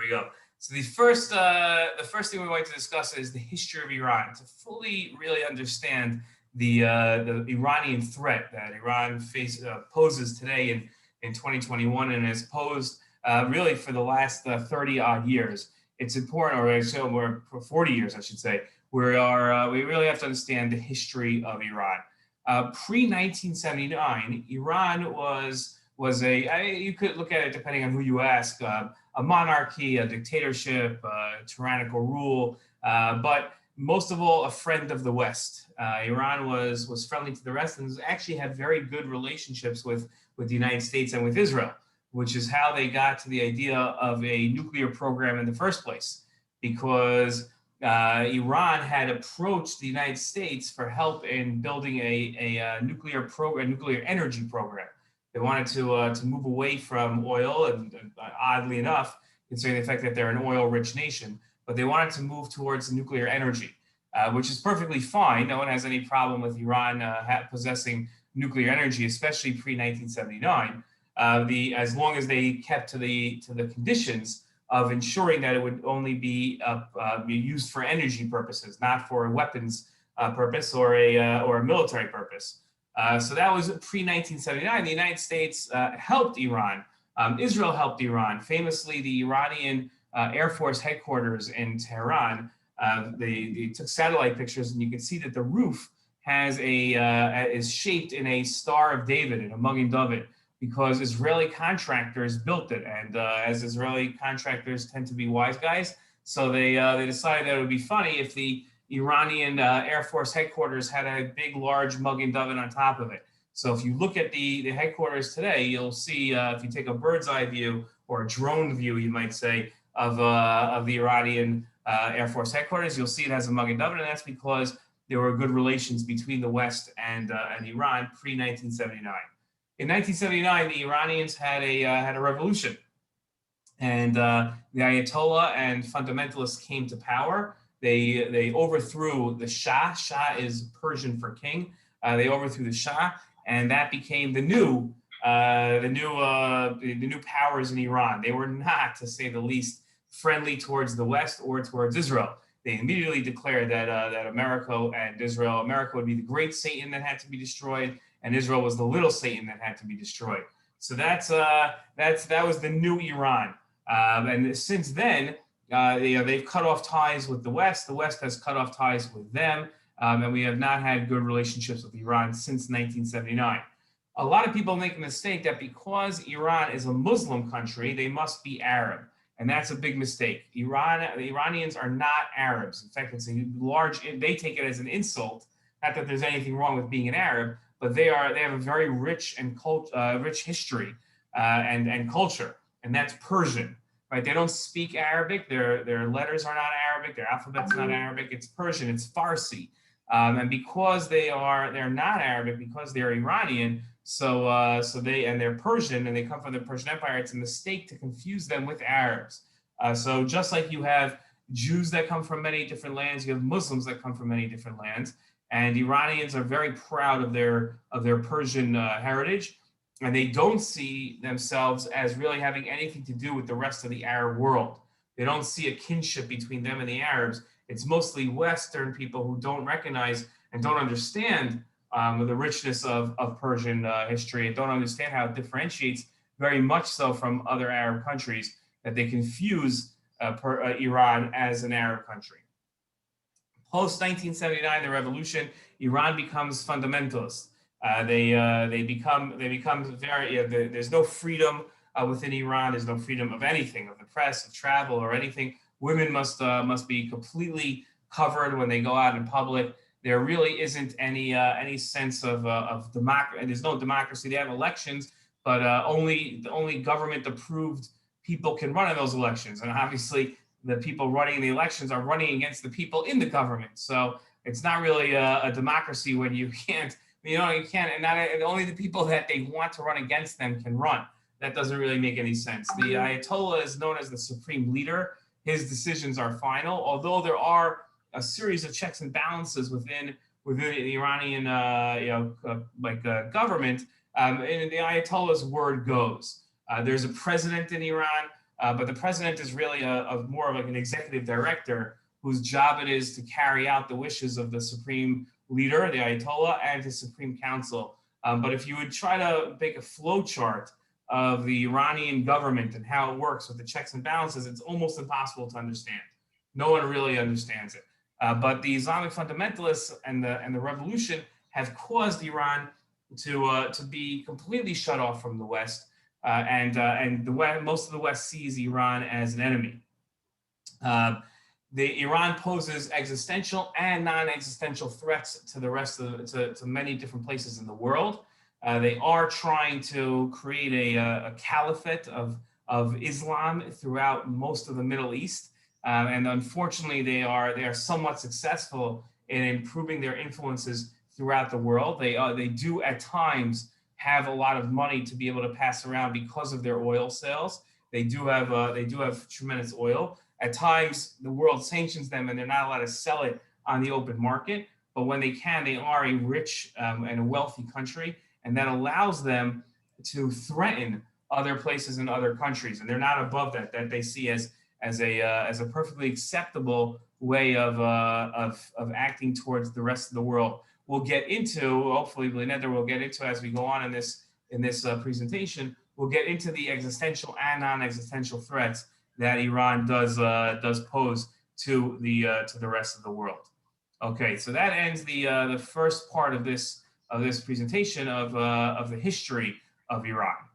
we go. So the first thing we want to discuss is the history of Iran, to fully really understand the Iranian threat that Iran poses today in 2021 and has posed really for the last 30 odd years. It's important, or so we're for 40 years, I should say. We really have to understand the history of Iran. Pre-1979, Iran was you could look at it depending on who you ask, a monarchy, a dictatorship, tyrannical rule, but most of all, a friend of the West. Iran was friendly to the West and actually had very good relationships with the United States and with Israel, which is how they got to the idea of a nuclear program in the first place, because Iran had approached the United States for help in building a nuclear energy program. They wanted to move away from oil, and oddly enough, considering the fact that they're an oil-rich nation, but they wanted to move towards nuclear energy, which is perfectly fine. No one has any problem with Iran possessing nuclear energy, especially pre-1979, as long as they kept to the conditions of ensuring that it would only be used for energy purposes, not for a weapons purpose or a military purpose. So that was pre-1979. The United States helped Iran. Israel helped Iran. Famously, the Iranian Air Force headquarters in Tehran, they took satellite pictures, and you can see that the roof is shaped in a Star of David, in a Magen David, because Israeli contractors built it. And as Israeli contractors tend to be wise guys, so they decided that it would be funny if the Iranian Air Force headquarters had a big, large Magen David on top of it. So if you look at the headquarters today, you'll see, if you take a bird's eye view or a drone view, you might say, of the Iranian Air Force headquarters, you'll see it has a Magen David, and that's because there were good relations between the West and Iran pre-1979. In 1979, the Iranians had a revolution, and the Ayatollah and fundamentalists came to power. They overthrew the Shah. Shah is Persian for king. They overthrew the Shah, and that became the new powers in Iran. They were not, to say the least, friendly towards the West or towards Israel. They immediately declared that America would be the great Satan that had to be destroyed, and Israel was the little Satan that had to be destroyed. So that was the new Iran. And since then, they've cut off ties with the West. The West has cut off ties with them, and we have not had good relationships with Iran since 1979. A lot of people make the mistake that because Iran is a Muslim country, they must be Arab. And that's a big mistake. The Iranians are not Arabs. In fact, they take it as an insult. Not that there's anything wrong with being an Arab, but they have a very rich rich history and culture, and that's Persian. Right? They don't speak Arabic. Their letters are not Arabic. Their alphabet's not Arabic. It's Persian. It's Farsi. And because they're not Arabic, because they're Iranian, so they're Persian and they come from the Persian Empire, it's a mistake to confuse them with Arabs. So just like you have Jews that come from many different lands, you have Muslims that come from many different lands, and Iranians are very proud of their Persian heritage, and they don't see themselves as really having anything to do with the rest of the Arab world. They don't see a kinship between them and the Arabs. It's mostly Western people who don't recognize and don't understand the richness of Persian history, and don't understand how it differentiates very much so from other Arab countries, that they confuse Iran as an Arab country. Post 1979, the revolution, Iran becomes fundamentalist. They become very. There's no freedom within Iran. There's no freedom of anything, of the press, of travel, or anything. Women must be completely covered when they go out in public. There really isn't any sense of democracy. There's no democracy. They have elections, but only government approved people can run in those elections, and obviously the people running in the elections are running against the people in the government. So it's not really a democracy when you can't. You can't, and only the people that they want to run against them can run. That doesn't really make any sense. The Ayatollah is known as the supreme leader. His decisions are final, although there are a series of checks and balances within the Iranian government, and the Ayatollah's word goes. There's a president in Iran. But the president is really a more of like an executive director whose job it is to carry out the wishes of the supreme leader, the Ayatollah, and his Supreme Council. But if you would try to make a flow chart of the Iranian government and how it works with the checks and balances, it's almost impossible to understand. No one really understands it. But the Islamic fundamentalists and the revolution have caused Iran to be completely shut off from the West, and the West, most of the West sees Iran as an enemy. Iran poses existential and non-existential threats to the rest of to many different places in the world. They are trying to create a caliphate of Islam throughout most of the Middle East, and unfortunately, they are somewhat successful in improving their influences throughout the world. They do at times have a lot of money to be able to pass around because of their oil sales. They do have tremendous oil. At times, the world sanctions them, and they're not allowed to sell it on the open market. But when they can, they are a rich and a wealthy country, and that allows them to threaten other places and other countries. And they're not above that. That they see as a perfectly acceptable way of acting towards the rest of the world. We'll get into, hopefully, Blineder will get into as we go on in this presentation. We'll get into the existential and non-existential threats that Iran does pose to the rest of the world. Okay, so that ends the first part of this presentation of the history of Iran.